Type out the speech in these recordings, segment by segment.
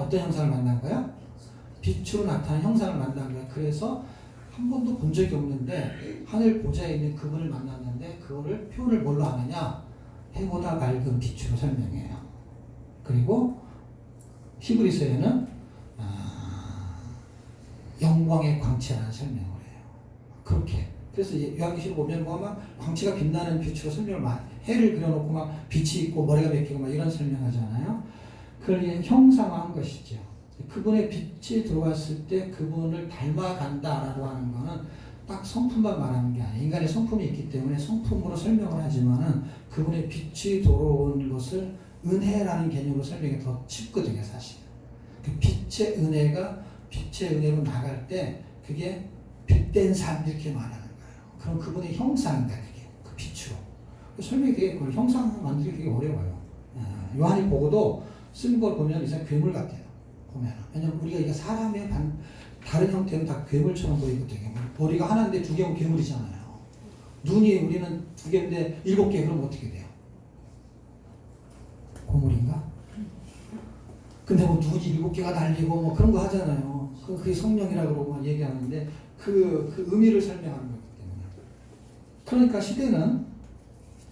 어떤 형상을 만난 거야? 빛으로 나타난 형상을 만난 거야. 그래서 한 번도 본 적이 없는데 하늘 보좌에 있는 그분을 만났는데 그거를 표현을 뭘로 하느냐? 해보다 밝은 빛으로 설명해요. 그리고 히브리서에는 영광의 광채라는 설명을 해요. 그렇게. 그래서 요한계시록 보면 뭐 막 광채가 빛나는 빛으로 설명을 많이 해를 그려놓고 막 빛이 있고 머리가 맥히고 막 이런 설명하잖아요. 그걸 형상화한 것이죠. 그분의 빛이 들어왔을 때 그분을 닮아간다라고 하는 거는 딱 성품만 말하는 게 아니에요. 인간의 성품이 있기 때문에 성품으로 설명을 하지만은 그분의 빛이 들어온 것을 은혜라는 개념으로 설명이 더 쉽거든요, 사실. 그 빛의 은혜로 나갈 때 그게 빛된 삶 이렇게 말하는 거예요. 그럼 그분의 형상인가 그게 그 빛으로. 설명이 되게 형상 만들기 되게 어려워요. 요한이 보고도 쓴 걸 보면 이상 괴물 같아요. 보면 왜냐면 우리가 이게 사람의 다른 형태는 다 괴물처럼 보이거든요. 머리가 하나인데 두 개면 괴물이잖아요. 눈이 우리는 두 개인데 7개 그럼 어떻게 돼요? 고물인가? 근데 뭐 눈이 7개가 달리고 뭐 그런 거 하잖아요. 그게 성령이라고 그러고 얘기하는데 그 의미를 설명하는 거기 때문에. 그러니까 시대는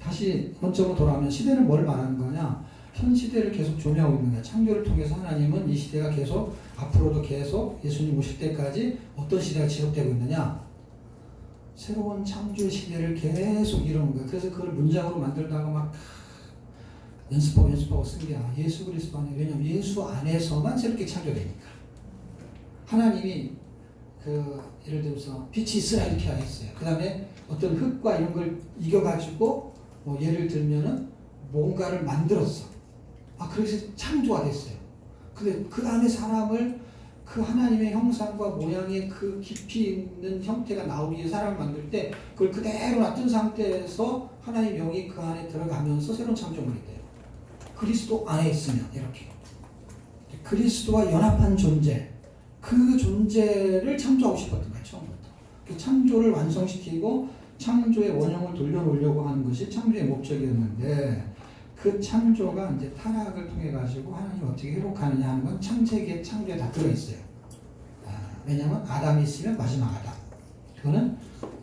다시 원점으로 돌아오면 시대는 뭘 말하는 거냐? 현 시대를 계속 조명하고 있는 거야. 창조를 통해서 하나님은 이 시대가 계속 앞으로도 계속 예수님 오실 때까지 어떤 시대가 지속되고 있느냐? 새로운 창조 시대를 계속 이루는 거야. 그래서 그걸 문장으로 만들다가 막 연습하고 쓴 게 예수 그리스도 안에. 왜냐면 예수 안에서만 새롭게 창조되니까. 하나님이 예를 들어서 빛이 있으라 이렇게 하셨어요. 그 다음에 어떤 흙과 이런 걸 이겨가지고 뭐 예를 들면은 뭔가를 만들었어. 그래서 창조가 됐어요. 근데 그 안에 사람을 그 하나님의 형상과 모양의 그 깊이 있는 형태가 나오기 위해 사람을 만들 때 그걸 그대로 놔둔 상태에서 하나님의 영이 그 안에 들어가면서 새로운 창조물이 돼요. 그리스도 안에 있으면 이렇게. 그리스도와 연합한 존재. 그 존재를 창조하고 싶었던 거예요. 처음부터. 그 창조를 완성시키고 창조의 원형을 돌려놓으려고 하는 것이 창조의 목적이었는데 그 창조가 이제 타락을 통해 가지고 하나님이 어떻게 회복하느냐 하는 건 창세기의 창조에 다 들어있어요. 왜냐하면 아담이 있으면 마지막 아담. 그거는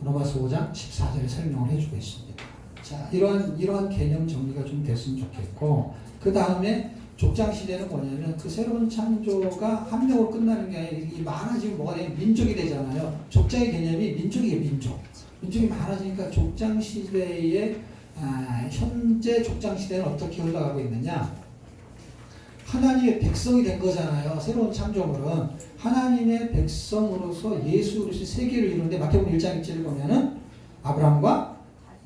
로마서 5장 14절에 설명을 해주고 있습니다. 자, 이러한 개념 정리가 좀 됐으면 좋겠고, 그 다음에 족장 시대는 뭐냐면 그 새로운 창조가 한 명으로 끝나는 게 아니라 이 많아지고 뭐가 되면 민족이 되잖아요. 족장의 개념이 민족이에요, 민족. 민족이 많아지니까 족장 시대의 현재 족장 시대는 어떻게 흘러가고 있느냐? 하나님의 백성이 된 거잖아요. 새로운 창조물은 하나님의 백성으로서 예수 그리스도의 세계를 이루는데 마태복음 1장 1절을 보면은 아브라함과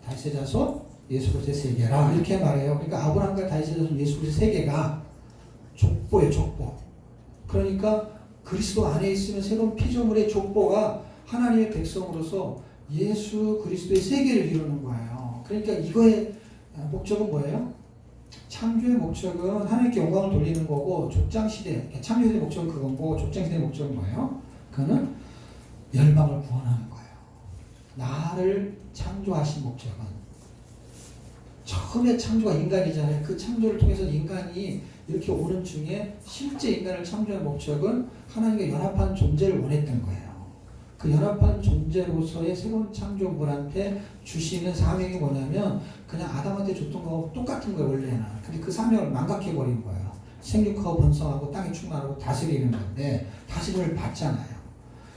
다윗의 자손 예수 그리스도의 세계라 이렇게 말해요. 그러니까 아브라함과 다윗의 자손 예수 그리스도의 세계가 족보예요, 족보. 그러니까 그리스도 안에 있으면 새로운 피조물의 족보가 하나님의 백성으로서 예수 그리스도의 세계를 이루는 거예요. 그러니까 이거의 목적은 뭐예요? 창조의 목적은 하나님께 영광을 돌리는 거고, 족장시대, 창조의 목적은 그거고, 족장시대의 목적은 뭐예요? 그거는 멸망을 구원하는 거예요. 나를 창조하신 목적은 처음에 창조가 인간이잖아요. 그 창조를 통해서 인간이 이렇게 오는 중에 실제 인간을 창조한 목적은 하나님과 연합한 존재를 원했던 거예요. 그 연합한 존재로서의 새로운 창조물한테 주시는 사명이 뭐냐면 그냥 아담한테 줬던 거하고 똑같은 거예요, 원래는. 근데 그 사명을 망각해버린 거예요. 생육하고 번성하고 땅에 충만하고 다스리는 건데 다스림을 받잖아요.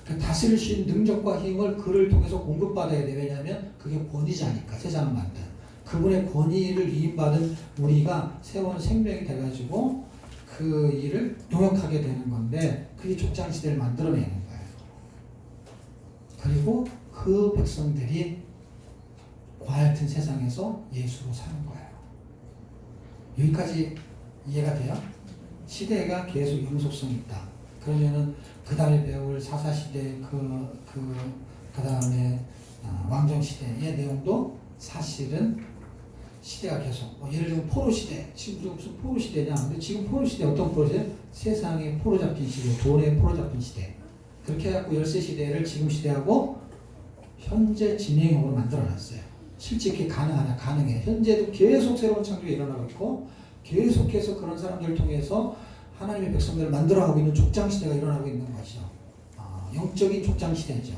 그 다스릴 수 있는 능력과 힘을 그를 통해서 공급받아야 돼요. 왜냐하면 그게 권위자니까, 세상을 만든. 그분의 권위를 위임받은 우리가 새로운 생명이 돼가지고 그 일을 동역하게 되는 건데 그게 족장시대를 만들어내는 거예요. 그리고 그 백성들이 과같은 세상에서 예수로 사는 거예요. 여기까지 이해가 돼요? 시대가 계속 영속성이 있다. 그러면은 그 다음에 배울 사사시대, 그 다음에 왕정시대의 내용도 사실은 시대가 계속, 예를 들면 포로시대, 지금 무슨 포로시대냐? 근데 지금 포로시대 어떤 포로시대? 세상에 포로 잡힌 시대, 돈에 포로 잡힌 시대. 그렇게 해갖고 열세 시대를 지금 시대하고 현재 진행형으로 만들어놨어요. 실제 그게 가능하냐? 가능해. 현재도 계속 새로운 창조가 일어나고 있고 계속해서 그런 사람들을 통해서 하나님의 백성들을 만들어가고 있는 족장시대가 일어나고 있는 거죠. 영적인 족장시대죠.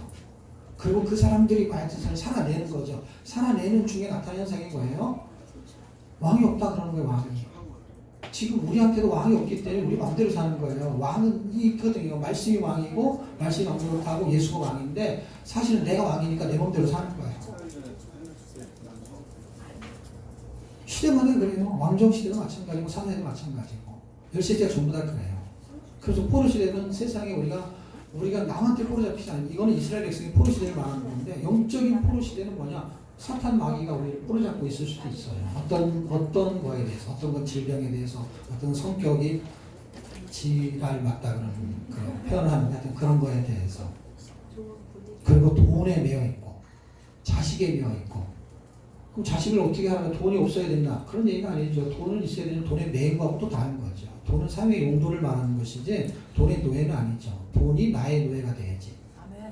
그리고 그 사람들이 과연 살아내는 거죠. 살아내는 중에 나타나는 현상인 거예요. 왕이 없다 그러는 거예요. 왕이. 지금 우리한테도 왕이 없기 때문에 우리 마음대로 사는 거예요. 왕은 있거든요. 말씀이 왕이고 말씀이 왕노릇하고 예수가 왕인데 사실은 내가 왕이니까 내 마음대로 사는 거예요. 시대마다 그래요. 왕정시대도 마찬가지고 사내도 마찬가지고 열세시대가 전부 다 그래요. 그래서 포로시대는 세상에 우리가 남한테 포로 잡히지 않는, 이거는 이스라엘 백성이 포로 시대를 말하는 건데, 영적인 포로 시대는 뭐냐? 사탄 마귀가 우리를 포로 잡고 있을 수도 있어요. 어떤 거에 대해서, 어떤 건 질병에 대해서, 어떤 성격이 지랄 맞다 그런 표현하는 하여튼 그런 거에 대해서. 그리고 돈에 매여 있고, 자식에 매여 있고. 그럼 자식을 어떻게 하면 돈이 없어야 된다? 그런 얘기가 아니죠. 돈은 있어야 되는 돈에 매인 거하고 또 다른 거죠. 돈은 삶의 용도를 말하는 것이지 돈의 노예는 아니죠. 돈이 나의 노예가 돼야지. 아멘.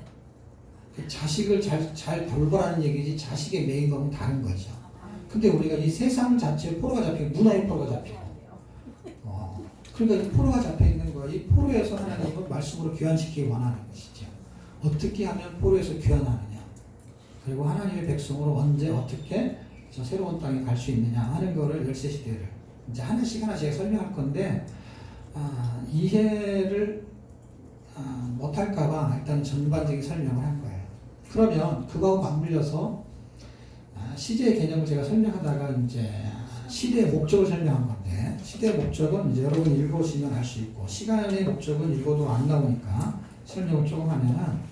그 자식을 잘 돌보라는 얘기지 자식의 매인 거는 다른 거죠. 근데 우리가 이 세상 자체에 포로가 잡히고 문화의 포로가 잡히고 그러니까 이 포로가 잡혀있는 거야. 이 포로에서 하나님은 말씀으로 귀환시키기 원하는 것이죠. 어떻게 하면 포로에서 귀환하느냐. 그리고 하나님의 백성으로 언제 어떻게 저 새로운 땅에 갈 수 있느냐 하는 거를 열세시대를 이제 하나씩 설명할 건데 이해를 못할까봐 일단 전반적인 설명을 한 거예요. 그러면 그거하고 맞물려서 시제의 개념을 제가 설명하다가 이제 시대의 목적을 설명한 건데 시대의 목적은 이제 여러분 읽어보시면 알 수 있고 시간의 목적은 읽어도 안 나오니까 설명을 조금 하면은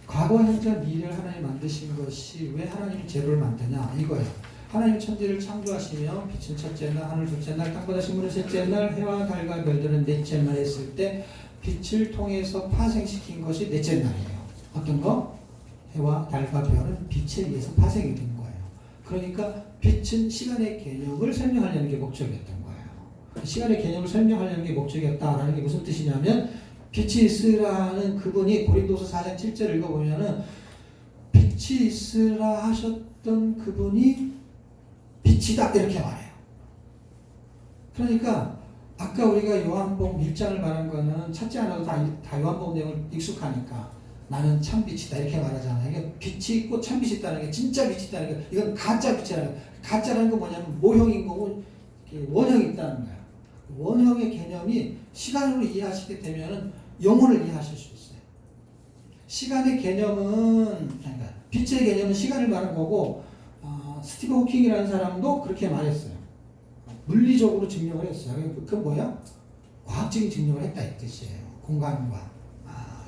과거, 현재, 미래를 하나님 만드신 것이 왜 하나님이 재료를 만드냐 이거예요. 하나님 천지를 창조하시며 빛은 첫째 날, 하늘 둘째 날, 땅바다 식물은 셋째 날, 해와 달과 별들은 넷째 날 했을 때 빛을 통해서 파생시킨 것이 넷째 날이에요. 어떤 거? 해와 달과 별은 빛에 의해서 파생이 된 거예요. 그러니까 빛은 시간의 개념을 설명하려는 게 목적이었던 거예요. 시간의 개념을 설명하려는 게 목적이었다라는 게 무슨 뜻이냐면 빛이 있으라는 그분이 고린도서 4장 7절을 읽어보면은 빛이 있으라 하셨던 그분이 빛이다 이렇게 말해요. 그러니까 아까 우리가 요한복음 1장을 말한 거는 찾지 않아도 다 요한복음 내용을 익숙하니까 나는 참빛이다 이렇게 말하잖아요. 이게 빛이 있고 참빛이 있다는 게 진짜 빛이 있다는 게 이건 가짜 빛이라는 거예요. 가짜라는 건 뭐냐면 모형인 거고 원형이 있다는 거예요. 원형의 개념이 시간으로 이해하시게 되면은 영혼을 이해하실 수 있어요. 시간의 개념은 그러니까 빛의 개념은 시간을 말하는 거고 스티븐 호킹이라는 사람도 그렇게 말했어요. 물리적으로 증명을 했어요. 그 뭐야? 과학적인 증명을 했다 이 뜻이에요. 공간과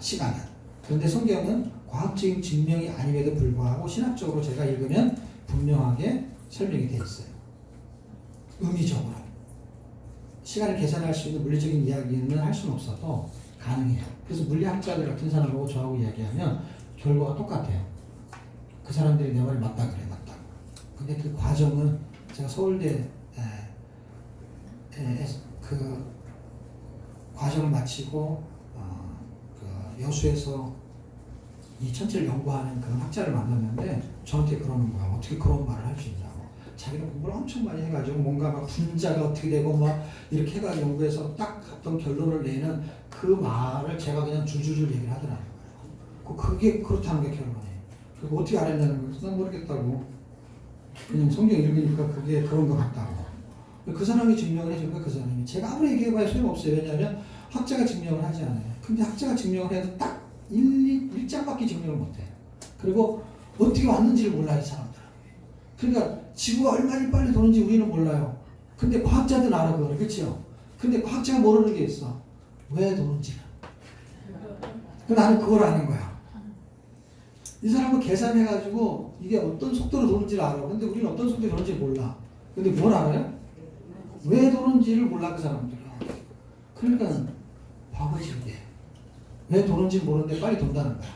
시간은. 그런데 성경은 과학적인 증명이 아님에도 불구하고 신학적으로 제가 읽으면 분명하게 설명이 되어 있어요. 의미적으로. 시간을 계산할 수 있는 물리적인 이야기는 할 수는 없어도 가능해요. 그래서 물리학자들 같은 사람하고 저하고 이야기하면 결과가 똑같아요. 그 사람들이 내 말이 맞다 그래 맞다. 근데 그 과정은 제가 서울대 그 과정을 마치고 그 여수에서 이 천체를 연구하는 그런 학자를 만났는데 저한테 그러는 거야. 어떻게 그런 말을 할 수 있냐고. 자기는 공부를 엄청 많이 해가지고 뭔가 막 분자가 어떻게 되고 막 이렇게 해가지고 연구해서 딱 어떤 결론을 내는 그 말을 제가 그냥 줄줄줄 얘기를 하더라고요. 그게 그렇다는 게 결론이에요. 그리고 어떻게 알았냐는 거예요. 난 모르겠다고. 그냥 성경 읽으니까 그게 그런 것 같다고. 그 사람이 증명을 해주니까 그 사람이. 제가 아무리 얘기해봐야 소용없어요. 왜냐하면 학자가 증명을 하지 않아요. 근데 학자가 증명을 해도 딱 1장밖에 증명을 못해요. 그리고 어떻게 왔는지를 몰라요. 이 사람들은. 그러니까 지구가 얼마나 빨리 도는지 우리는 몰라요. 근데 과학자들은 알아 그거를. 그렇죠? 근데 과학자가 모르는 게 있어. 왜 도는지는. 나는 그걸 아는 거야. 이 사람은 계산해가지고 이게 어떤 속도로 도는지를 알아. 근데 우리는 어떤 속도로 도는지 몰라. 근데 뭘 알아요? 왜 도는지를 몰라 그 사람들은. 그러니까 바보지 이게. 왜 도는지 모르는데 빨리 돈다는 거야.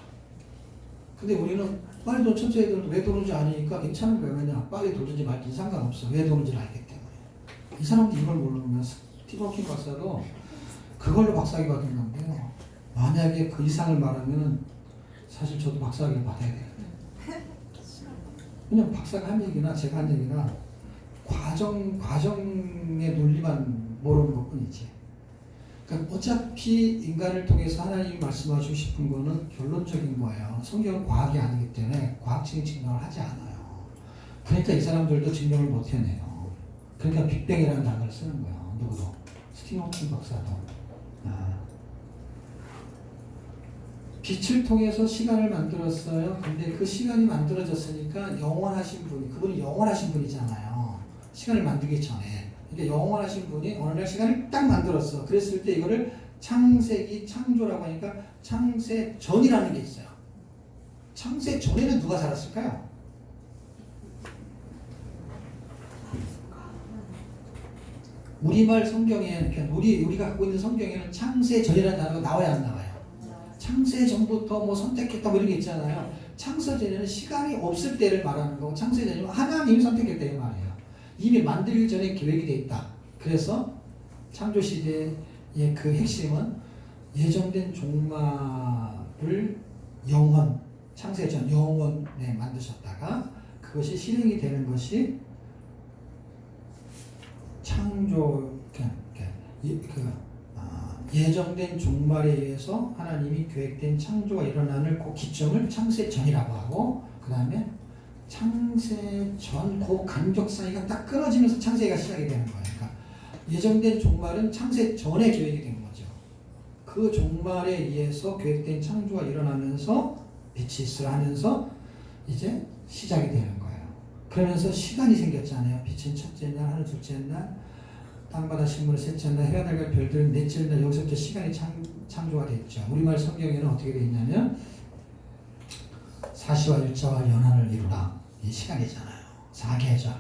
근데 우리는 빨리 돈 천천히 도는데 왜 도는지 아니니까 괜찮은 거야. 왜냐 빨리 도는지 말든지 상관없어. 왜 도는지를 알기 때문에. 이 사람들이 이걸 모르면 스티븐 호킹 박사도 그걸로 박사학위 받은 건데요. 만약에 그 이상을 말하면 사실 저도 박사학위를 받아야 되는데. 그냥 박사가 한 얘기나 제가 한 얘기나 과정의 논리만 모르는 것 뿐이지. 그러니까 어차피 인간을 통해서 하나님이 말씀하시고 싶은 거는 결론적인 거예요. 성경은 과학이 아니기 때문에 과학적인 증명을 하지 않아요. 그러니까 이 사람들도 증명을 못 해내요. 그러니까 빅뱅이라는 단어를 쓰는 거예요. 누구도. 스티븐 호킹 박사도. 빛을 통해서 시간을 만들었어요. 근데 그 시간이 만들어졌으니까 영원하신 분이, 그분이 영원하신 분이잖아요. 시간을 만들기 전에. 그러니까 영원하신 분이 어느 날 시간을 딱 만들었어. 그랬을 때 이거를 창세기, 창조라고 하니까 창세 전이라는 게 있어요. 창세 전에는 누가 살았을까요? 우리말 성경에, 그러니까 우리가 갖고 있는 성경에는 창세 전이라는 단어가 나와야 안 나와요? 창세 전부터 뭐 선택했다 뭐 이런 게 있잖아요. 창세 전에는 시간이 없을 때를 말하는 거고, 창세 전이면 하나님이 선택했다 이 말이에요. 이미 만들기 전에 계획이 돼 있다. 그래서 창조 시대의 그 핵심은 예정된 종말을 영원, 창세 전 영원에 만드셨다가 그것이 실행이 되는 것이 창조, 예정된 종말에 의해서 하나님이 계획된 창조가 일어나는 그 기점을 창세 전이라고 하고, 그 다음에 창세 전 그 간격 사이가 딱 끊어지면서 창세가 시작이 되는 거예요. 그러니까 예정된 종말은 창세 전에 계획이 된 거죠. 그 종말에 의해서 계획된 창조가 일어나면서 빛이 있으라 하면서 이제 시작이 되는 거예요. 그러면서 시간이 생겼잖아요. 빛은 첫째 날, 하늘 둘째 날, 땅바다 식물은 셋째 날, 해와 달과 별들은 넷째 날. 여기서부터 시간이 창조가 됐죠. 우리말 성경에는 어떻게 되어 있냐면 사시와 일자와 연한을 이루라. 이 시간이잖아요. 사계절.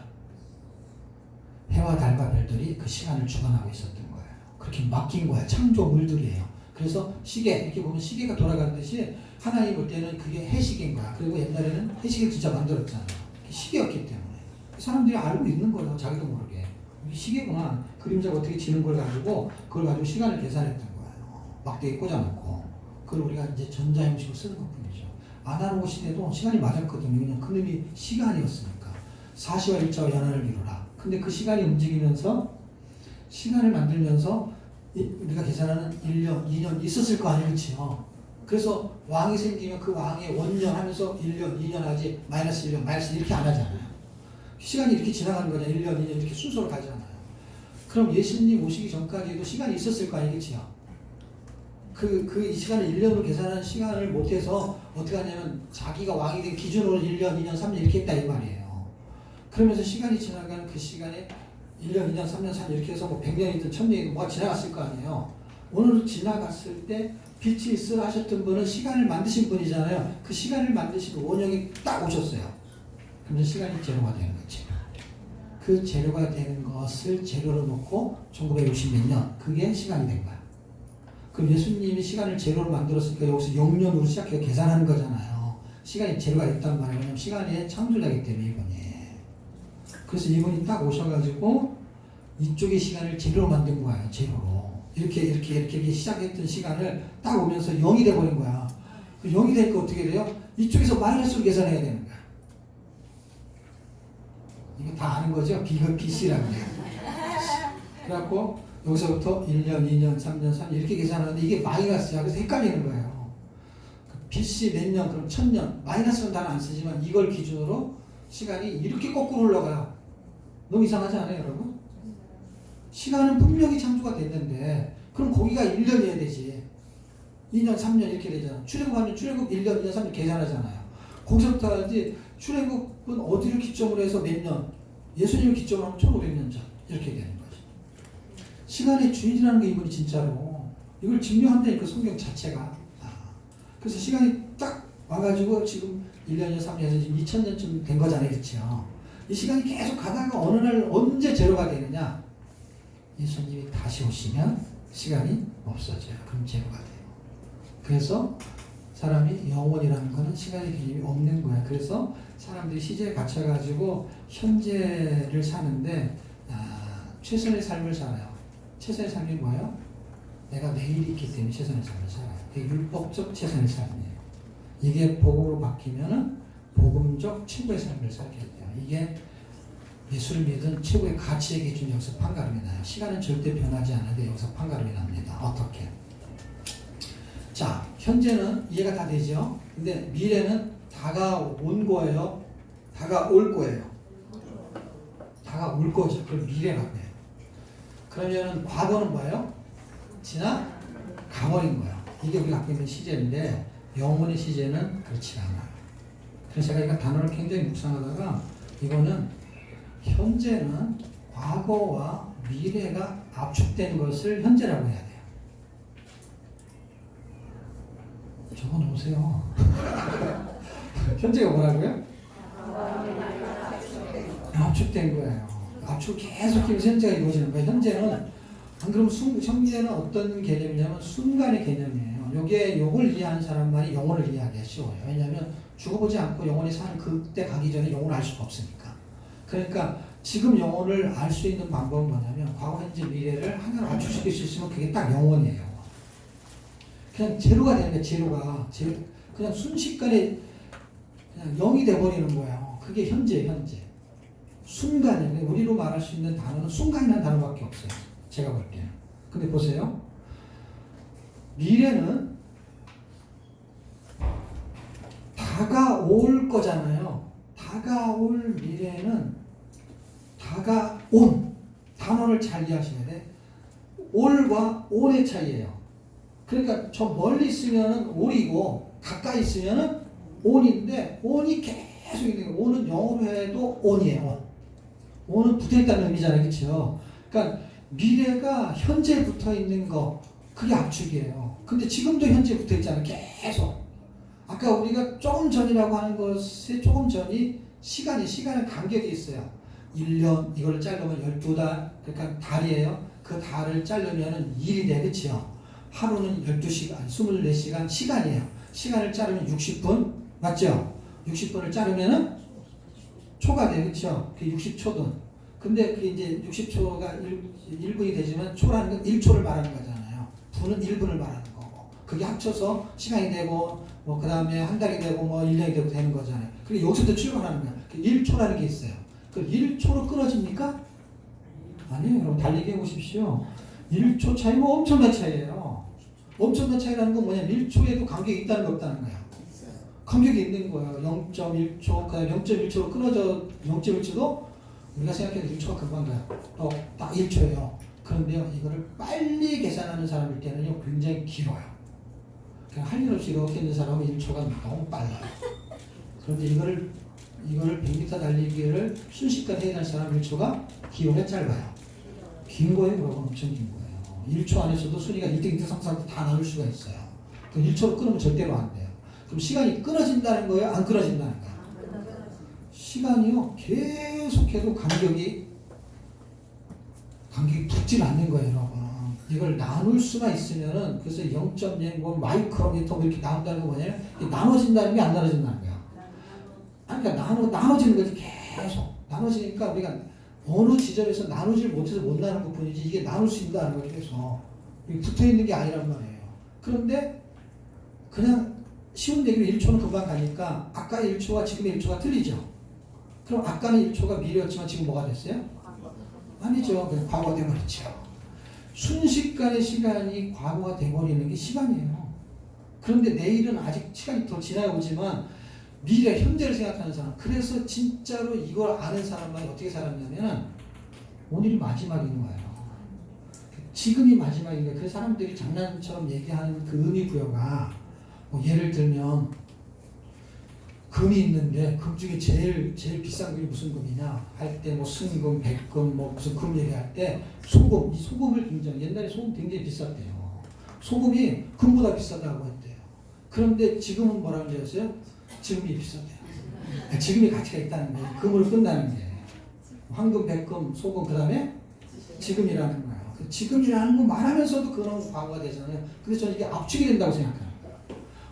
해와 달과 별들이 그 시간을 주관하고 있었던 거예요. 그렇게 맡긴 거야. 창조물들이에요. 그래서 시계, 이렇게 보면 시계가 돌아가듯이 하나님 볼 때는 그게 해시계인 거야. 그리고 옛날에는 해시계를 진짜 만들었잖아요. 시계였기 때문에. 사람들이 알고 있는 거예요. 자기도 모르게. 이게 시계구나. 그림자가 어떻게 지는 걸 가지고 그걸 가지고 시간을 계산했던 거예요. 막대기 꽂아놓고. 그걸 우리가 이제 전자형식으로 쓰는 것 뿐이죠. 아날로그 시대도 시간이 맞았거든요. 그냥 그놈이 시간이었으니까. 사시와 일자와 연한을 이루라. 근데 그 시간이 움직이면서 시간을 만들면서 우리가 계산하는 1년, 2년 있었을 거 아니에요. 그렇죠? 그래서 왕이 생기면 그 왕의 원년 하면서 1년, 2년 하지 마이너스 1년, 마이너스 이렇게 안 하잖아요. 시간이 이렇게 지나가는 거냐. 1년, 2년 이렇게 순서로 가잖아요. 그럼 예수님 오시기 전까지도 시간이 있었을 거 아니에요. 그렇죠? 그 시간을 1년으로 계산하는 시간을 못해서 어떻게 하냐면 자기가 왕이 된 기준으로 1년, 2년, 3년 이렇게 했다 이 말이에요. 그러면서 시간이 지나가는 그 시간에 1년, 2년, 3년, 4년 이렇게 해서 뭐 100년이든 1000년이든 뭐가 지나갔을 거 아니에요. 오늘 지나갔을 때 빛이 있으라 하셨던 분은 시간을 만드신 분이잖아요. 그 시간을 만드신 원형이 딱 오셨어요. 그러면 시간이 제로가 되는 거죠. 그 제로가 되는 것을 제로로 놓고 1960 몇 년, 그게 시간이 된 거야. 그럼 예수님이 시간을 제로로 만들었으니까 여기서 0년으로 시작해서 계산하는 거잖아요. 시간이 제로가 있단 말이에요. 왜냐면 시간의 창조자이기 때문에 이분이. 그래서 이분이 딱 오셔가지고 이쪽의 시간을 제로로 만든 거예요. 제로로. 이렇게 시작했던 시간을 딱 오면서 0이 돼버린 거야. 0이 되니까 어떻게 돼요? 이쪽에서 마이너스로 계산해야 되는 거야. 이거 다 아는 거죠? BC라는 게. 그래갖고 여기서부터 1년, 2년, 3년, 4년 이렇게 계산하는데 이게 마이너스야. 그래서 헷갈리는 거예요. BC 몇 년, 그럼 1000년. 마이너스는 단어 안 쓰지만 이걸 기준으로 시간이 이렇게 거꾸로 흘러가요. 너무 이상하지 않아요, 여러분? 시간은 분명히 창조가 됐는데 그럼 거기가 1년이어야 되지. 2년, 3년 이렇게 되잖아. 출애굽하면 출애굽 1년, 2년, 3년 계산하잖아요. 거기서부터 하지 출애굽은 어디를 기점으로 해서 몇 년, 예수님을 기점으로 하면 1500년 전 이렇게 되는 거지. 시간의 주인이라는 게 이분이 진짜로 이걸 증명한다니까 성경 자체가. 그래서 시간이 딱 와가지고 지금 1년이나 3년에서 지금 2000년쯤 된 거잖아요. 그렇죠? 이 시간이 계속 가다가 어느 날 언제 제로가 되느냐? 예수님이 다시 오시면 시간이 없어져요. 그럼 제로가 돼요. 그래서 사람이 영원이라는 거는 시간의 개념이 없는 거야. 그래서 사람들이 시제에 갇혀가지고 현재를 사는데 최선의 삶을 살아요. 최선의 삶이 뭐예요? 내가 내일이 있기 때문에 최선의 삶을 살아요. 그게 율법적 최선의 삶이에요. 이게 복음으로 바뀌면은 복음적 최고의 삶을 살게 돼요. 이게 예수를 믿은 최고의 가치의 기준 여기서 판가름이 나요. 시간은 절대 변하지 않아도 여기서 판가름이 납니다. 어떻게? 자, 현재는 이해가 다 되죠? 근데 미래는 다가온 거예요? 다가올 거예요? 다가올 거죠. 그럼 미래라고 해요. 그러면은 과거는 뭐예요? 지나가버린 거예요. 이게 우리가 갖고 있는 시제인데 영혼의 시제는 그렇지 않아요. 그래서 제가 이 단어를 굉장히 묵상하다가 이거는 현재는 과거와 미래가 압축된 것을 현재라고 해야 돼요. 적어놓으세요. 현재가 뭐라고요? 압축된 거예요. 압축 계속 하면서 현재가 이루어지는 거예요. 현재는 안 그러면 현재는 어떤 개념이냐면 순간의 개념이에요. 요걸 이해하는 사람만이 영혼을 이해하기가 쉬워요. 왜냐하면 죽어보지 않고 영혼이 사는 그때 가기 전에 영혼을 알 수가 없으니까. 그러니까 지금 영혼을 알 수 있는 방법은 뭐냐면 과거, 현재, 미래를 하나로 압축시킬 수 있으면 그게 딱 영혼이에요. 그냥 제로가 되는 거예요. 제로가. 그냥 순식간에 그냥 0이 돼버리는 거예요. 그게 현재. 순간이에요. 우리로 말할 수 있는 단어는 순간이라는 단어밖에 없어요. 제가 볼 때는. 근데 보세요. 미래는 다가올 거잖아요. 다가올 미래는 다가온 단어를 잘 이해하셔야 돼. 올과 온의 차이예요. 그러니까 저 멀리 있으면은 올이고 가까이 있으면은 온인데 온이 계속 있는 거예요. 온은 영어로 해도 온이에요. 온은 붙어있다는 의미잖아요. 그렇죠? 그러니까 미래가 현재 붙어 있는 거 그게 압축이에요. 근데 지금도 현재 붙어 있잖아요. 계속. 아까 우리가 조금 전이라고 하는 것에 조금 전이 시간은 간격이 있어요. 1년 이걸 자르면 12달 그러니까 달이에요. 그 달을 자르면 1이 돼. 그렇죠? 하루는 12시간, 24시간 시간이에요. 시간을 자르면 60분 맞죠? 60분을 자르면은 초가 돼. 그렇죠? 그게 60초든. 근데 그게 이제 60초가 1분이 되지만 초라는 건 1초를 말하는 거잖아요. 분은 1분을 말하는 거고. 그게 합쳐서 시간이 되고 뭐 그다음에 한 달이 되고 뭐 1년이 되고 되는 거잖아요. 그리고 여기서부터 출발하는 거야. 1초라는 게 있어요. 그 1초로 끊어집니까? 아니에요. 그럼 달리기 해보십시오. 1초 차이면 엄청난 차이예요. 엄청난 차이라는 건 뭐냐면 1초에도 간격이 있다는 게 없다는 거야. 간격이 있는 거예요. 0.1초, 그다음 0.1초로 끊어져 0.1초도 우리가 생각해도 1초가 금방 가요. 딱 1초예요. 그런데요, 이거를 빨리 계산하는 사람일 때는요, 굉장히 길어요. 그냥 할 일 없이 이렇게 있는 사람은 1초가 너무 빨라요. 그런데 이거를 100m 달리기를 순식간에 해야 할 사람 1초가 기호가 짧아요. 긴 거예요, 그러면 엄청 긴 거예요. 1초 안에서도 순위가 1등, 2등, 3등, 4등 다 나눌 수가 있어요. 그럼 1초로 끊으면 절대로 안 돼요. 그럼 시간이 끊어진다는 거예요? 안 끊어진다는 거예요? 시간이요, 계속해도 간격이 붙질 않는 거예요, 여러분. 이걸 나눌 수가 있으면은, 그래서 0.0 마이크로미터 뭐 이렇게 나온다는 거 뭐냐면, 나눠진다는 게 안 나눠진다는 거야. 아니, 그러니까 나눠지는 거지, 계속. 나눠지니까 우리가 어느 지점에서 나누질 못해서 못 나누는 것 뿐이지, 이게 나눌 수 있다는 거예요, 계속. 붙어 있는 게 아니란 말이에요. 그런데, 그냥 쉬운 대기로 1초는 금방 가니까, 아까의 1초와 지금의 1초가 틀리죠? 그럼 아까는 1초가 미래였지만 지금 뭐가 됐어요? 아니죠. 그냥 과거가 돼버렸죠. 순식간의 시간이 과거가 돼버리는 게 시간이에요. 그런데 내일은 아직 시간이 더 지나오지만 미래, 현재를 생각하는 사람, 그래서 진짜로 이걸 아는 사람만이 어떻게 살았냐면 오늘이 마지막인 거예요. 지금이 마지막인 거예요. 그래서 사람들이 장난처럼 얘기하는 그 의미 부여가 뭐 예를 들면 금이 있는데 금 중에 제일 비싼 금이 무슨 금이냐 할 때 뭐 순금, 백금 뭐 무슨 금 얘기할 때 소금, 이 소금을 굉장히 옛날에 소금 굉장히 비쌌대요. 소금이 금보다 비싸다고 했대요. 그런데 지금은 뭐라고 하셨어요? 지금이 비싸대요. 지금이 가치가 있다는 거예요. 금으로 끝나는 게 황금, 백금, 소금 그 다음에 지금이라는 거예요. 그 지금이라는 거 말하면서도 그런 과거가 되잖아요. 근데 저는 이게 압축이 된다고 생각해요.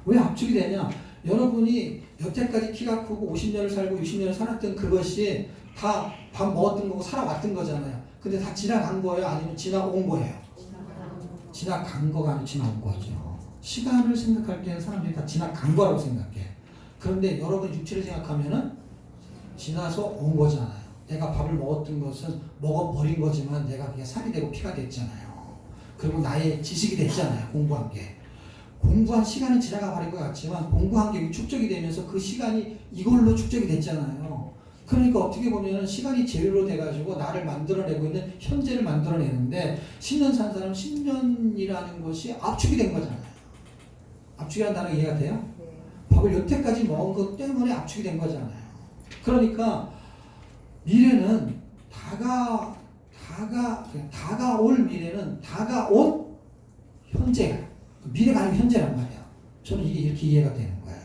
왜 압축이 되냐? 여러분이 여태까지 키가 크고 50년을 살고 60년을 살았던 그것이 다 밥 먹었던 거고 살아왔던 거잖아요. 근데 다 지나간 거예요? 아니면 지나온 거예요? 지나간 거가 아니고 지나온 거죠. 시간을 생각할 때는 사람들이 다 지나간 거라고 생각해. 그런데 여러분 육체를 생각하면은 지나서 온 거잖아요. 내가 밥을 먹었던 것은 먹어버린 거지만 내가 그게 살이 되고 피가 됐잖아요. 그리고 나의 지식이 됐잖아요. 공부한 게. 공부한 시간은 지나가 버린 것 같지만 공부한 게 축적이 되면서 그 시간이 이걸로 축적이 됐잖아요. 그러니까 어떻게 보면 시간이 재료로 돼가지고 나를 만들어내고 있는 현재를 만들어내는데 10년 산 사람 10년이라는 것이 압축이 된 거잖아요. 압축이라는 단어가 이해가 돼요? 밥을 여태까지 먹은 것 때문에 압축이 된 거잖아요. 그러니까 미래는 다가올 미래는 다가온 현재야. 미래가 아니면 현재란 말이야. 저는 이게 이렇게 이해가 되는 거예요.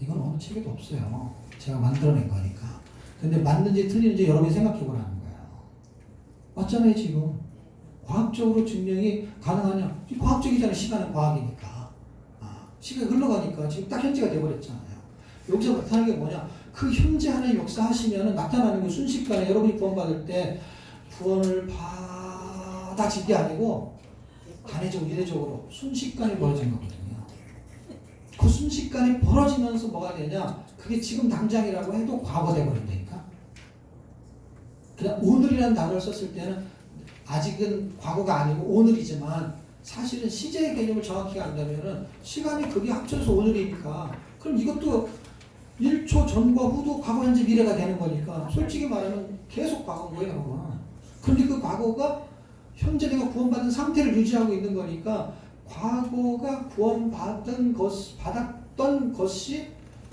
이건 어느 책에도 없어요. 제가 만들어낸 거니까. 근데 맞는지 틀리는지 여러분이 생각해 보라는 거예요. 맞잖아요, 지금. 과학적으로 증명이 가능하냐? 과학적이잖아요. 시간은 과학이니까. 시간이 흘러가니까 지금 딱 현재가 돼버렸잖아요. 여기서 나타나는 게 뭐냐? 그 현재 하나님 역사하시면 나타나는 건 순식간에 여러분이 구원받을 때 구원을 받아진 게 아니고 단회적으로 이례적으로 순식간에 벌어진 거거든요. 그 순식간에 벌어지면서 뭐가 되냐? 그게 지금 당장이라고 해도 과거 돼버린다니까. 그냥 오늘이라는 단어를 썼을 때는 아직은 과거가 아니고 오늘이지만 사실은 시제의 개념을 정확히 안다면은 시간이 그게 합쳐서 오늘이니까 그럼 이것도 1초 전과 후도 과거, 현재, 미래가 되는 거니까 솔직히 말하면 계속 과거인 거예요, 여러분. 그런데 그 과거가 현재 내가 구원받은 상태를 유지하고 있는 거니까 과거가 구원받았던 것이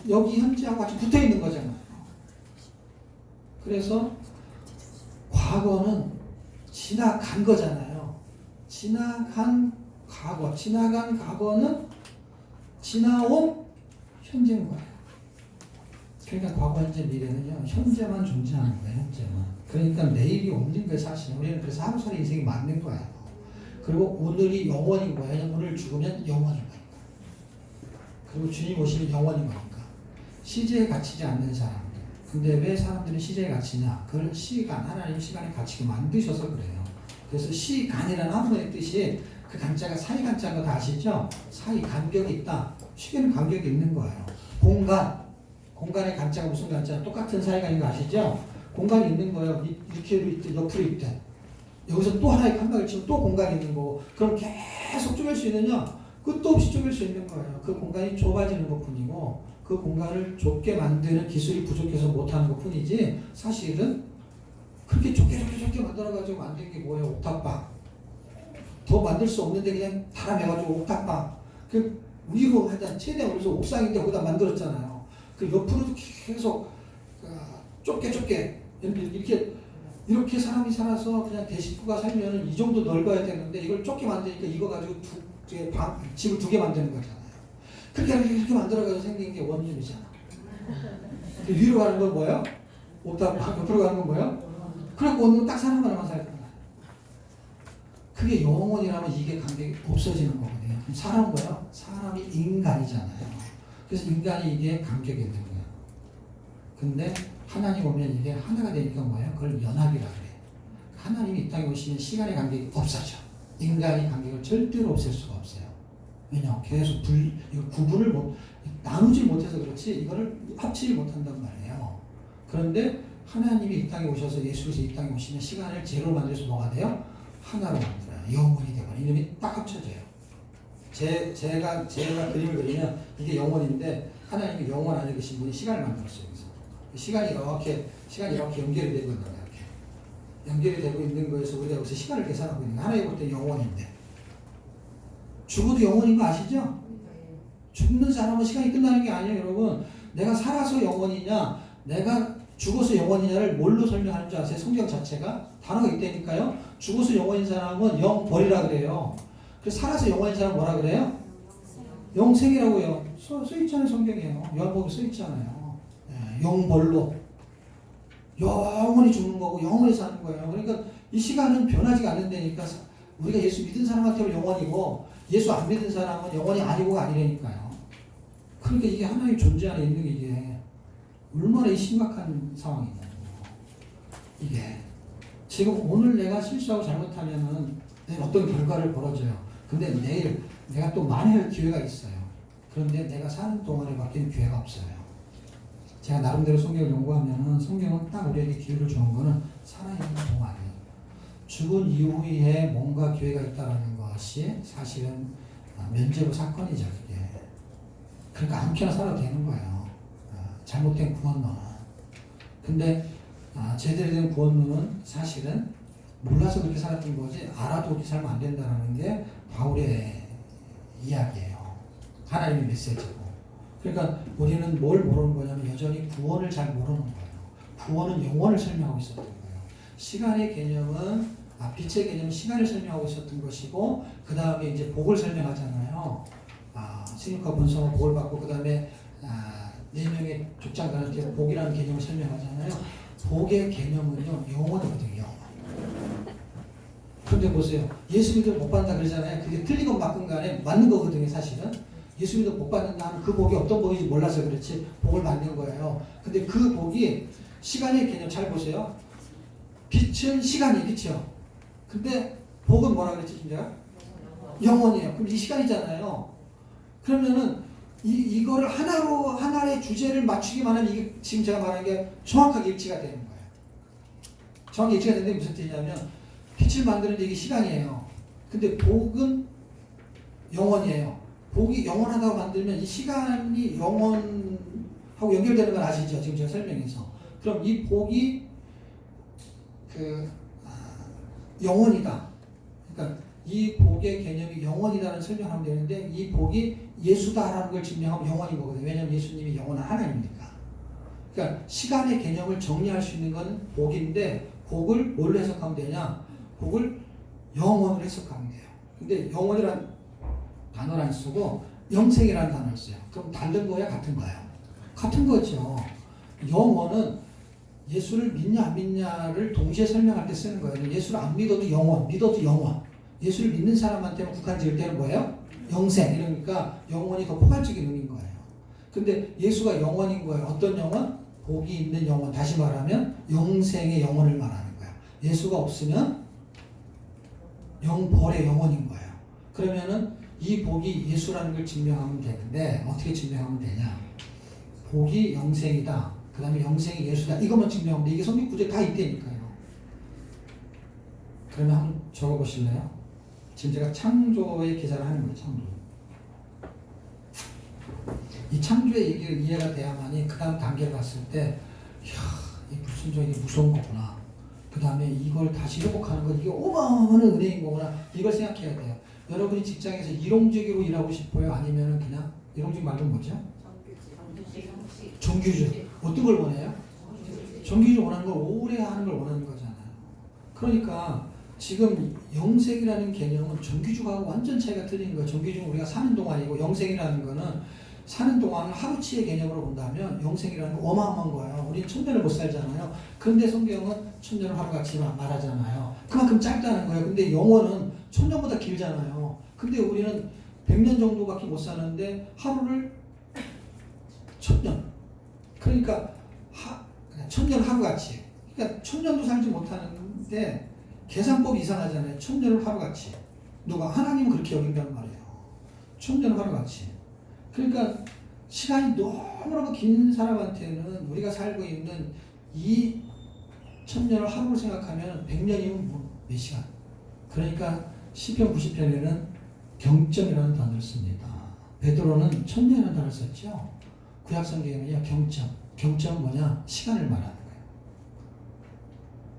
여기 현재하고 같이 붙어 있는 거잖아요. 그래서 과거는 지나간 거잖아요. 지나간 과거는 지나온 현재인 거예요. 그러니까 과거, 현재, 미래는요, 현재만 존재하는 거예요, 현재만. 그러니까 내일이 없는 거예요, 사실. 우리는 그래서 하루살이 인생이 맞는 거예요. 그리고 오늘이 영원인 거예요. 오늘 죽으면 영원인 거니까. 그리고 주님 오시면 영원인 거니까. 시제에 갇히지 않는 사람들. 근데 왜 사람들은 시제에 갇히냐? 그걸 시간, 하나님 시간에 갇히게 만드셔서 그래요. 그래서 시간이라는 한 번의 뜻이 그 간자가 사이 간자인 거 다 아시죠? 사이 간격이 있다. 시계는 간격이 있는 거예요. 공간의 간자가 무슨 간자? 똑같은 사이가 있는 거 아시죠? 공간이 있는 거예요. 이렇게도 있대, 옆으로 있대. 여기서 또 하나의 칸막이를 치면 또 공간이 있는 거고. 그럼 계속 쪼갤 수 있느냐? 끝도 없이 쪼갤 수 있는 거예요. 그 공간이 좁아지는 것 뿐이고 그 공간을 좁게 만드는 기술이 부족해서 못하는 것 뿐이지 사실은 그렇게 좁게 만들어가지고 만든 게 뭐예요? 옥탑방. 더 만들 수 없는데 그냥 달아내가지고 옥탑방. 그 위로 하여튼 최대한 그래서 옥상인데 거기다 만들었잖아요. 그 옆으로도 계속 좁게 이렇게 사람이 살아서 그냥 대식구가 살면 이 정도 넓어야 되는데 이걸 좁게 만드니까 이거 가지고 집을 2개 만드는 거잖아요. 그렇게 만들어가지고 생긴 게 원룸이잖아. 그 위로 가는 건 뭐예요? 옥탑방. 옆으로 가는 건 뭐예요? 그래갖고 원룸은 딱 사람만 살거든요. 그게 영혼이라면 이게 관계가 없어지는 거거든요. 사람은 뭐예요? 사람이 인간이잖아요. 그래서 인간이 이게 간격이 있는 거예요. 근데 하나님 오면 이게 하나가 되니까 뭐예요? 그걸 연합이라 그래요. 하나님이 이 땅에 오시면 시간의 간격이 없어져. 인간의 간격을 절대로 없앨 수가 없어요. 왜냐? 계속 구분을 나누지 못해서 그렇지 이거를 합치지 못한단 말이에요. 그런데 하나님이 이 땅에 오셔서 예수께서 이 땅에 오시면 시간을 제로로 만들어서 뭐가 돼요? 하나로 만들어요. 영혼이 되고 이름이 딱 합쳐져요. 제가 그림을 그리면 이게 영혼인데 하나님이 영혼 안에 계신 분이 시간을 만들었어요. 그래서 시간이 이렇게 연결이 되고 있는 거예요. 이렇게 연결이 되고 있는 거에서 우리가 여기서 시간을 계산하고 있는 거예요. 하나님 볼 때 영혼인데 죽어도 영혼인 거 아시죠? 죽는 사람은 시간이 끝나는 게 아니에요, 여러분. 내가 살아서 영혼이냐, 내가 죽어서 영혼이냐를 뭘로 설명하는 줄 아세요? 성경 자체가 단어가 있다니까요. 죽어서 영혼인 사람은 영벌이라 그래요. 그래서 살아서 영원인 사람 뭐라 그래요? 영생이라고요. 써 있잖아요, 성경에요. 요한복음에 써 있잖아요. 영벌로 영원히 죽는 거고 영원히 사는 거예요. 그러니까 이 시간은 변하지가 않는다니까. 우리가 예수 믿은 사람한테는 영원이고 예수 안 믿은 사람은 영원이 아니고가 아니라니까요. 그러니까 이게 하나님 존재 안에 있는 게 이게 얼마나 심각한 상황이냐고. 이게 지금 오늘 내가 실수하고 잘못하면은 어떤 결과를 벌어져요. 근데 내일 내가 또 만회할 기회가 있어요. 그런데 내가 사는 동안에 바뀌는 기회가 없어요. 제가 나름대로 성경을 연구하면은 성경은 딱 우리에게 기회를 주는 거는 살아있는 동안이에요. 죽은 이후에 뭔가 기회가 있다라는 것이 사실은 면죄부 사건이죠. 그게. 그러니까 아무렇게나 살아도 되는 거예요. 잘못된 구원론은. 근데 제대로 된 구원론은 사실은 몰라서 그렇게 살았던 거지 알아도 그렇게 살면 안 된다는 게 바울의 이야기예요. 하나님의 메시지고. 그러니까 우리는 뭘 모르는 거냐면 여전히 구원을 잘 모르는 거예요. 구원은 영원을 설명하고 있었던 거예요. 시간의 개념은 빛의 개념은 시간을 설명하고 있었던 것이고 그 다음에 이제 복을 설명하잖아요. 신육과 본성은 복을 받고 그 다음에 4명의 족장들한테 복이라는 개념을 설명하잖아요. 복의 개념은요 영원이거든요. 그런데 보세요. 예수 믿으면 복 받는다 그러잖아요. 그게 틀리건 맞건 간에 맞는 거거든요. 사실은. 예수 믿으면 복 받는다 하면 그 복이 어떤 복인지 몰라서 그렇지 복을 받는 거예요. 근데 그 복이 시간의 개념 잘 보세요. 빛은 시간이 그렇죠. 근데 복은 뭐라 그랬지 진짜? 영원이에요. 그럼 이 시간이잖아요. 그러면은 이거를 하나의 주제를 맞추기만 하면 이게 지금 제가 말한 게 정확하게 일치가 되는 거예요. 정확히 일치가 되는 게 무슨 뜻이냐면 빛을 만드는데 이게 시간이에요. 근데 복은 영원이에요. 복이 영원하다고 만들면 이 시간이 영원하고 연결되는 걸 아시죠? 지금 제가 설명해서. 그럼 이 복이 영원이다. 그러니까 이 복의 개념이 영원이다는 설명하면 되는데 이 복이 예수다라는 걸 증명하면 영원인 거거든요. 왜냐하면 예수님이 영원한 하나님이니까. 그러니까 시간의 개념을 정리할 수 있는 건 복인데 복을 뭘로 해석하면 되냐? 복을 영원으로 해석하면 돼요. 근데 영원이란 단어를 안 쓰고 영생이라는 단어를 써요. 그럼 다른 거야? 같은 거예요? 같은 거죠. 영원은 예수를 믿냐 안 믿냐를 동시에 설명할 때 쓰는 거예요. 예수를 안 믿어도 영원, 믿어도 영원. 예수를 믿는 사람한테는 국한 지을 때는 뭐예요? 영생. 이러니까 영원이 더 포괄적인 의미인 거예요. 근데 예수가 영원인 거예요. 어떤 영원? 복이 있는 영원. 다시 말하면 영생의 영원을 말하는 거예요. 예수가 없으면 영벌의 영원인 거예요. 그러면은 이 복이 예수라는 걸 증명하면 되는데 어떻게 증명하면 되냐? 복이 영생이다. 그 다음에 영생이 예수다. 이것만 증명하면 돼. 이게 성경 구절에 다 있다니까요. 그러면 한번 적어보실래요? 지금 제가 창조의 기사를 하는 거예요. 창조. 이 창조의 얘기가 이해가 돼야만이 그 다음 단계를 갔을 때 이야, 이 불순종이 무서운 거구나. 그 다음에 이걸 다시 회복하는 건 이게 어마어마한 은혜인 거구나. 이걸 생각해야 돼요. 여러분이 직장에서 일용직으로 일하고 싶어요? 아니면 그냥 일용직 말고 뭐죠? 정규직. 어떤 걸 원해요? 정규직 원하는 걸 오래 하는 걸 원하는 거잖아요. 그러니까 지금 영생이라는 개념은 정규직하고 완전 차이가 틀린 거예요. 정규직은 우리가 사는 동안이고 영생이라는 거는 사는 동안을 하루치의 개념으로 본다면 영생이라는 건 어마어마한 거예요. 우리는 천년을 못 살잖아요. 그런데 성경은 천년을 하루같이 말하잖아요. 그만큼 짧다는 거예요. 근데 영원은 천년보다 길잖아요. 근데 우리는 100년 정도밖에 못 사는데 하루를 천년. 그러니까 천년 하루같이. 그러니까 천년도 살지 못하는데 계산법이 이상하잖아요. 천년을 하루같이. 누가? 하나님은 그렇게 여긴단 말이에요. 천년을 하루같이. 그러니까 시간이 너무너무 긴 사람한테는 우리가 살고 있는 이 천년을 하루로 생각하면 100년이면 뭐 몇 시간. 그러니까 시편 90편에는 경점이라는 단어를 씁니다. 베드로는 천년이라는 단어를 썼죠. 구약성경에는요 경점. 경점은 뭐냐? 시간을 말하는 거예요.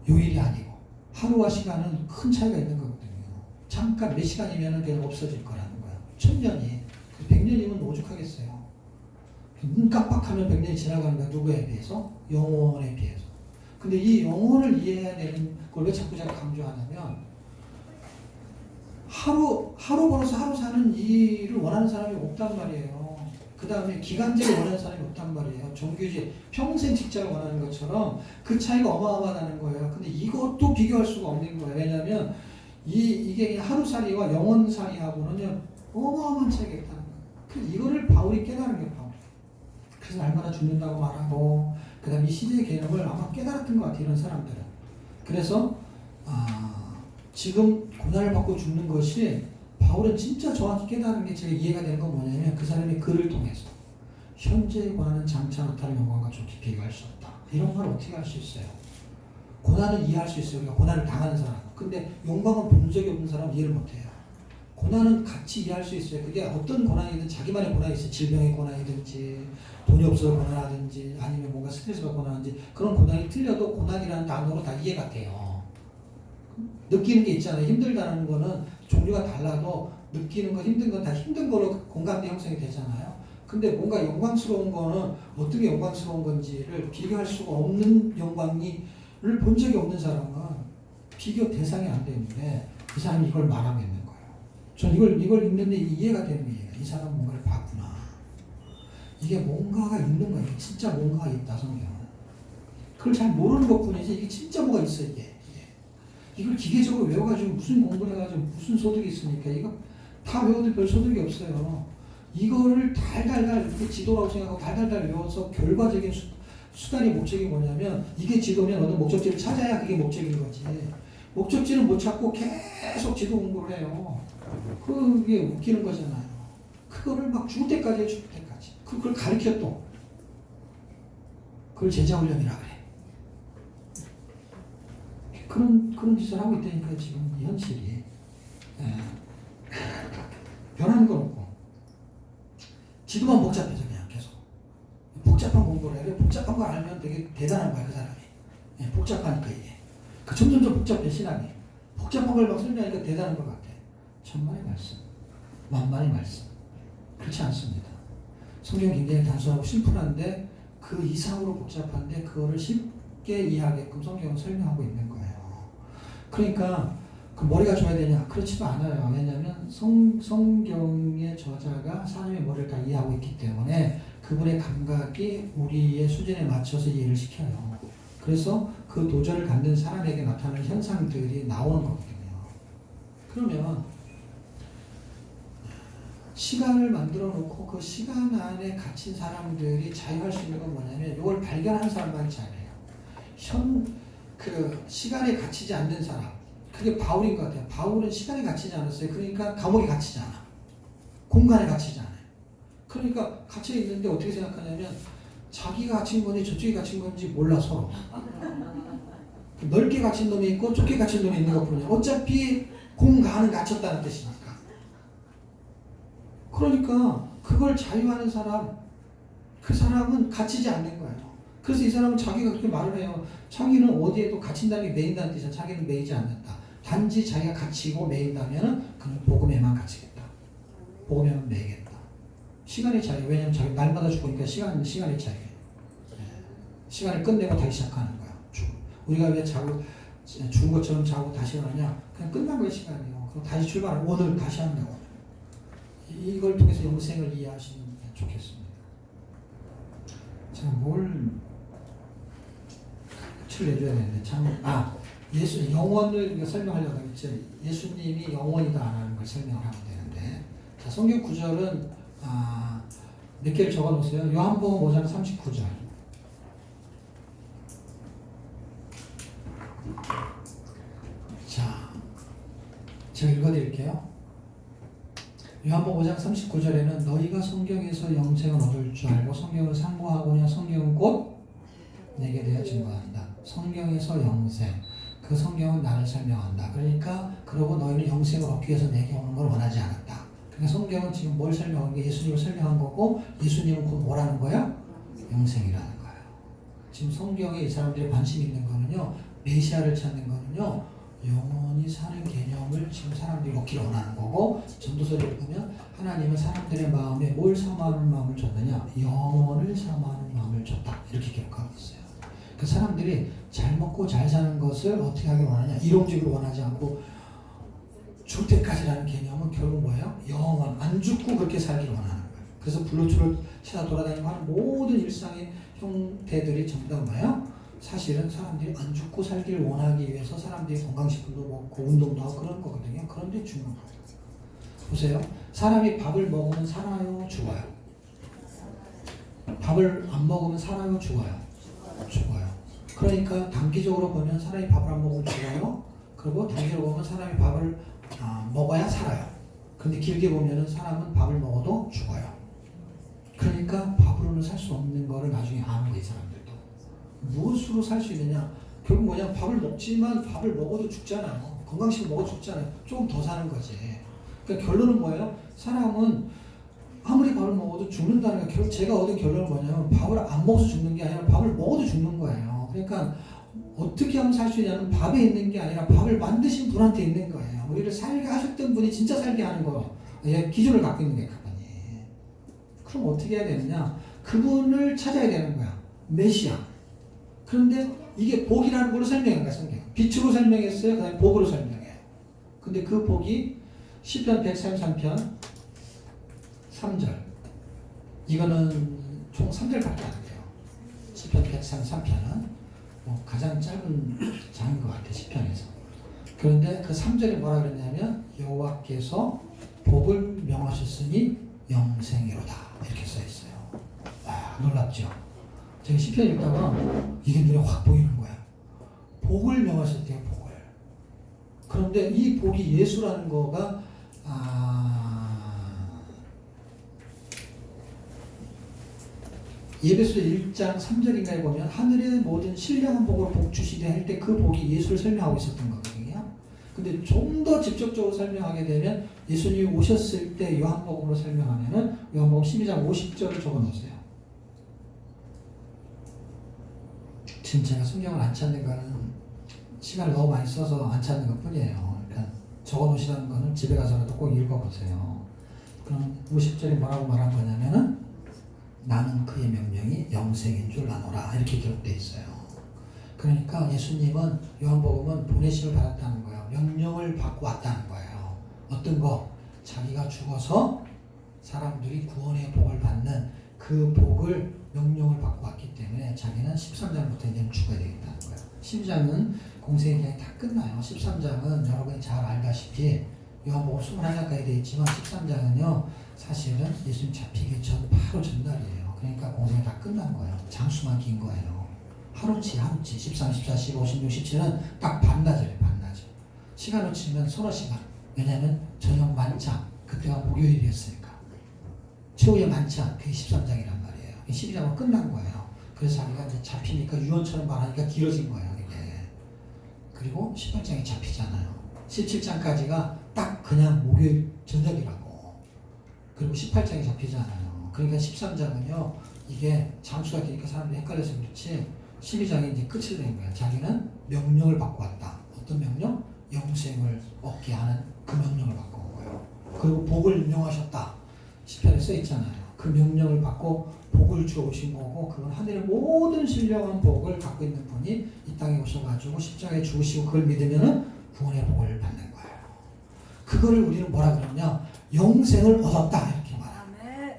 요일이 아니고 하루와 시간은 큰 차이가 있는 거거든요. 잠깐 몇 시간이면 그냥 없어질 거라는 거예요. 천년이 100년이면 오죽하겠어요. 눈 깜빡하면 100년이 지나가는 거야. 누구에 비해서? 영혼에 비해서. 근데 이 영혼을 이해해야 되는 걸 왜 자꾸 제가 강조하냐면 하루 벌어서 하루 사는 일을 원하는 사람이 없단 말이에요. 그 다음에 기간제를 원하는 사람이 없단 말이에요. 정규직, 평생 직장을 원하는 것처럼 그 차이가 어마어마하다는 거예요. 근데 이것도 비교할 수가 없는 거예요. 왜냐하면 이게 하루살이와 영원살이하고는요 어마어마한 차이가 있다는 거예요. 그래서 이거를 바울이 깨달은 게 바울. 그래서 날마다 죽는다고 말하고 그 다음에 이 시대의 개념을 아마 깨달았던 것 같아요. 이런 사람들은. 그래서 지금 고난을 받고 죽는 것이 바울은 진짜 정확히 깨달은 게 제가 이해가 되는 건 뭐냐면 그 사람의 글을 통해서 현재의 고난은 장차 나타날 영광과 좋게 비교할 수 없다. 이런 걸 어떻게 할 수 있어요? 고난은 이해할 수 있어요. 우리가 고난을 당하는 사람. 근데 영광은 본 적이 없는 사람은 이해를 못해요. 고난은 같이 이해할 수 있어요. 그게 어떤 고난이든 자기만의 고난이 있어요. 질병의 고난이든지 돈이 없어서 고난하든지 아니면 뭔가 스트레스가 고난인지 그런 고난이 틀려도 고난이라는 단어로 다 이해가 돼요. 느끼는 게 있잖아요. 힘들다는 거는 종류가 달라도 느끼는 거 힘든 건 다 힘든 걸로 공감대 형성이 되잖아요. 근데 뭔가 영광스러운 거는 어떻게 영광스러운 건지를 비교할 수가 없는 영광을 본 적이 없는 사람은 비교 대상이 안 되는데 이 사람이 이걸 말하고 있는 거예요. 전 이걸 읽는데 이해가 되는 거예요. 이 사람은 뭔가를 봤구나. 이게 뭔가가 있는 거예요. 진짜 뭔가가 있다, 성경은. 그걸 잘 모르는 것 뿐이지 이게 진짜 뭐가 있어, 이게. 이걸 기계적으로 외워가지고 무슨 공부를 해가지고 무슨 소득이 있습니까? 이거 다 외워도 별 소득이 없어요. 이거를 달달달 이렇게 지도라고 생각하고 달달달 외워서 결과적인 수단이 목적이 뭐냐면 이게 지도면 어느 목적지를 찾아야 그게 목적인 거지. 목적지를 못 찾고 계속 지도 공부를 해요. 그게 웃기는 거잖아요. 그거를 막 죽을 때까지 해, 죽을 때까지. 그걸 가르쳐 또. 그걸 제자훈련이라 그래. 그런 짓을 하고 있다니까 지금 이 현실이. 변하는 건 없고. 지도만 복잡해져 그냥 계속. 복잡한 공부를 해요. 복잡한 걸 알면 되게 대단한 거야 그 사람이. 복잡하니까 이게. 그 점점점 복잡해 신앙이. 복잡한 걸 막 설명하니까 대단한 것 같아. 천만의 말씀, 만만의 말씀. 그렇지 않습니다. 성경은 굉장히 단순하고 심플한데 그 이상으로 복잡한데 그거를 쉽게 이해하게끔 성경은 설명하고 있는 거예요. 그러니까 그 머리가 좋아야 되냐? 그렇지도 않아요. 왜냐하면 성경의 저자가 사람의 머리를 다 이해하고 있기 때문에 그분의 감각이 우리의 수준에 맞춰서 이해를 시켜요. 그래서 그 도전을 갖는 사람에게 나타나는 현상들이 나오는 거거든요. 그러면 시간을 만들어 놓고 그 시간 안에 갇힌 사람들이 자유할 수 있는 건 뭐냐면 이걸 발견하는 사람만 잘해요. 그 시간에 갇히지 않는 사람. 그게 바울인 것 같아요. 바울은 시간에 갇히지 않았어요. 그러니까 감옥에 갇히지 않아. 공간에 갇히지 않아요. 그러니까 갇혀 있는데 어떻게 생각하냐면 자기가 갇힌 건지 저쪽이 갇힌 건지 몰라 서로. 넓게 갇힌 놈이 있고 좁게 갇힌 놈이 있는 것뿐이야. 어차피 공간은 갇혔다는 뜻이니까. 그러니까 그걸 자유하는 사람, 그 사람은 갇히지 않는 거예요. 그래서 이 사람은 자기가 그렇게 말을 해요. 자기는 어디에도 갇힌다는 게 매인다는 뜻이야. 자기는 매이지 않는다. 단지 자기가 갇히고 매인다면 그는 복음에만 갇히겠다. 복음에만 매이겠다. 시간의 자유. 왜냐하면 자기 날마다 죽으니까 시간의 자유예요. 시간을 끝내고 다시 시작하는 거야. 우리가 왜 죽은 것처럼 자고 다시 일어나냐? 그냥 끝난 거야 시간이요. 그럼 다시 출발하고 오늘 다시 한다고. 이걸 통해서 영생을 이해하시면 좋겠습니다. 자, 뭘 내줘야 되는데 예수 영원을 설명하려고 했지. 예수님이 영원이다라는 걸 설명을 하면 되는데, 자 성경 구절은 몇 개를 적어놓으세요. 요한복음 5장 39절. 자, 제가 읽어드릴게요. 요한복음 5장 39절에는 너희가 성경에서 영생을 얻을 줄 알고 성경을 상고하고냐 성경은 곧 내게 대해 증거한다. 성경에서 영생, 그 성경은 나를 설명한다. 그러니까 그러고 너희는 영생을 얻기 위해서 내게 오는 걸 원하지 않았다. 그러니까 성경은 지금 뭘 설명한 게 예수님을 설명한 거고 예수님은 곧 뭐라는 거야? 영생이라는 거예요. 지금 성경에 이 사람들이 관심 있는 거는요, 메시아를 찾는 거는요, 영원히 사는 개념을 지금 사람들이 얻기를 원하는 거고, 전도서를 보면 하나님은 사람들의 마음에 뭘 사모하는 마음을 줬느냐? 영원을 사모하는 마음을 줬다. 이렇게 기록하고 있어요. 그 사람들이 잘 먹고 잘 사는 것을 어떻게 하길 원하냐? 이론적으로 원하지 않고 죽을 때까지라는 개념은 결국 뭐예요? 영원, 안 죽고 그렇게 살기를 원하는 거예요. 그래서 불로초를 찾아 돌아다니고 하는 모든 일상의 형태들이 전부 다 뭐예요? 사실은 사람들이 안 죽고 살기를 원하기 위해서 사람들이 건강식품도 먹고 운동도 하고 그런 거거든요. 그런데 죽는 거예요. 보세요. 사람이 밥을 먹으면 살아요? 죽어요? 밥을 안 먹으면 살아요? 죽어요? 죽어요. 그러니까 단기적으로 보면 사람이 밥을 안 먹으면 죽어요. 그리고 단기적으로 보면 사람이 밥을 먹어야 살아요. 근데 길게 보면은 사람은 밥을 먹어도 죽어요. 그러니까 밥으로는 무엇으로 살 수 있느냐? 결국 뭐냐? 밥을 먹지만 밥을 먹어도 죽잖아요. 건강식을 먹어도 죽잖아요. 조금 더 사는 거지. 그러니까 결론은 뭐예요? 사람은 아무리 밥을 먹어도 죽는다는 거. 제가 얻은 결론은 뭐냐면 밥을 안 먹어서 죽는 게 아니라 밥을 먹어도 죽는 거예요. 그러니까 어떻게 하면 살 수 있냐면 밥에 있는 게 아니라 밥을 만드신 분한테 있는 거예요. 우리를 살게 하셨던 분이 진짜 살게 하는 거. 기준을 갖고 있는 게 그분이. 그럼 어떻게 해야 되느냐? 그분을 찾아야 되는 거야. 메시아. 그런데 이게 복이라는 걸로 설명한 거야, 성경. 빛으로 설명했어요. 그 다음에 복으로 설명해요. 근데 그 복이 시편 133편 3절. 이거는 총 3절밖에 안 돼요. 시편 133편은 가장 짧은 장인 것 같아요. 시편에서. 그런데 그 3절에 뭐라 그랬냐면 여호와께서 복을 명하셨으니 영생이로다. 이렇게 써있어요. 와, 놀랍죠? 제가 시편 읽다가 이게 눈에 확 보이는 거야. 복을 명하셨대요. 복을. 그런데 이 복이 예수라는 거가 예배소 1장 3절인가에 보면 하늘의 모든 신령한 복으로 복 주시되 할 때 그 복이 예수를 설명하고 있었던 거거든요. 근데 좀 더 직접적으로 설명하게 되면 예수님이 오셨을 때 요한복음으로 설명하면은 요한복음 12장 50절을 적어 놓으세요. 지금 제가 성경을 안 찾는 거는 시간을 너무 많이 써서 안 찾는 것 뿐이에요. 그러니까 적어 놓으시라는 거는 집에 가서라도 꼭 읽어보세요. 그럼 50절이 뭐라고 말한 거냐면은 나는 그의 명령이 영생인 줄 아노라 이렇게 기록되어 있어요. 그러니까 예수님은 요한복음은 보내심을 받았다는 거예요. 명령을 받고 왔다는 거예요. 어떤 거? 자기가 죽어서 사람들이 구원의 복을 받는 그 복을 명령을 받고 왔기 때문에 자기는 13장부터 이제 죽어야 되겠다는 거예요. 12장은 공생애기간이 다 끝나요. 13장은 여러분이 잘 알다시피 요한복음 21장까지 되어 있지만 13장은요 사실은 예수님 잡히기 전 바로 전날이에요. 그러니까 공생이 다 끝난 거예요. 장수만 긴 거예요. 하루치 13, 14, 15, 16, 17은 딱 반나절이에요. 반나절. 시간을 치면 서너 시간. 왜냐하면 저녁 만찬 그때가 목요일이었으니까 최후의 만찬 그게 13장이란 말이에요. 12장은 끝난 거예요. 그래서 자기가 이제 잡히니까 유언처럼 말하니까 길어진 거예요. 이게. 그리고 18장이 잡히잖아요. 17장까지가 딱 그냥 목요일 저녁이라고. 그리고 18장이 잡히잖아요. 그러니까 13장은요 이게 장수가 되니까 사람들이 헷갈려서 그렇지 12장이 이제 끝이 된 거예요. 자기는 명령을 받고 왔다. 어떤 명령? 영생을 얻게 하는 그 명령을 받고 온 거예요. 그리고 복을 명하셨다. 시편에 써 있잖아요. 그 명령을 받고 복을 주어 오신 거고 그건 하늘의 모든 신령한 복을 갖고 있는 분이 이 땅에 오셔가지고 십자가에 죽으시고 그걸 믿으면은 구원의 복을 받는 거예요. 그거를 우리는 뭐라 그러냐? 영생을 얻었다 이렇게 말합니다.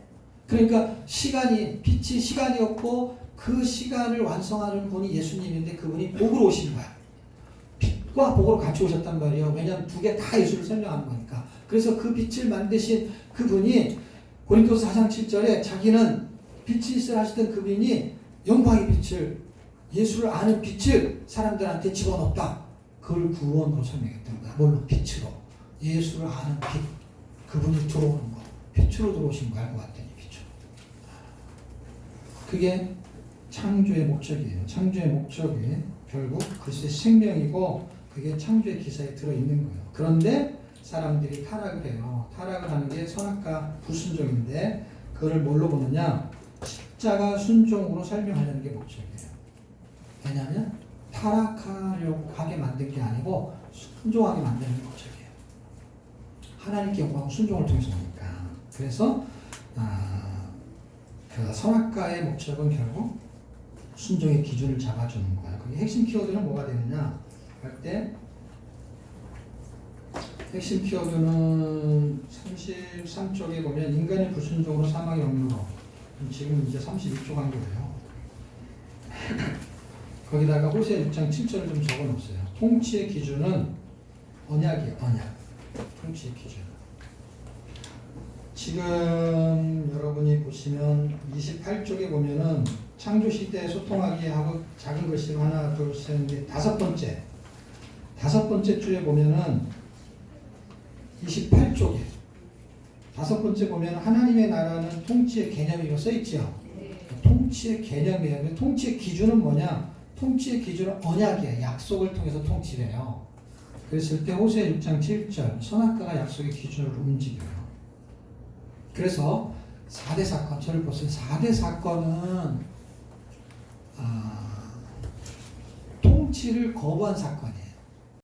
그러니까 빛이 시간이었고 그 시간을 완성하는 분이 예수님인데 그분이 복으로 오신 거야. 빛과 복으로 같이 오셨단 말이에요. 왜냐하면 두 개 다 예수를 설명하는 거니까. 그래서 그 빛을 만드신 그분이 고린도서 4장 7절에 자기는 빛이 있으라 하시던 그분이 영광의 빛을 예수를 아는 빛을 사람들한테 집어넣었다. 그걸 구원으로 설명했던 거야. 뭘로? 빛으로. 예수를 아는 빛. 그분이 들어오는 거. 빛으로 들어오신 거 알고 봤더니 빛으로. 그게 창조의 목적이에요. 창조의 목적이 결국 그리스도의 생명이고 그게 창조의 기사에 들어있는 거예요. 그런데 사람들이 타락을 해요. 타락을 하는 게 선악과 불순종인데 그거를 뭘로 보느냐? 십자가 순종으로 설명하려는 게 목적이에요. 왜냐하면 타락하려고 하게 만든 게 아니고 순종하게 만드는 게 목적이에요. 하나님께 영광 순종을 통해서 오니까. 그래서 그 선악과의 목적은 결국 순종의 기준을 잡아주는 거예요. 그게 핵심 키워드는 뭐가 되느냐 할 때 핵심 키워드는 33쪽에 보면 인간의 불순종으로 사망의 영유로 지금 이제 31쪽 한 거예요. 거기다가 호세 6장 7절을 좀 적어 놓으세요. 통치의 기준은 언약이에요. 언약. 통치의 기준. 지금 여러분이 보시면 28쪽에 보면은 창조 시대에 소통하기 하고 작은 글씨로 하나, 둘, 셋, 넷, 다섯 번째 줄에 보면은 28쪽에 다섯 번째 보면 하나님의 나라는 통치의 개념이라고 써 있죠. 통치의 개념이에요. 통치의 기준은 뭐냐? 통치의 기준은 언약이에요. 약속을 통해서 통치를 해요. 그랬을 때 호세아 6장 7절 선악과가 약속의 기준으로 움직여요. 그래서 4대 사건, 저를 보세요. 4대 사건은 통치를 거부한 사건이에요.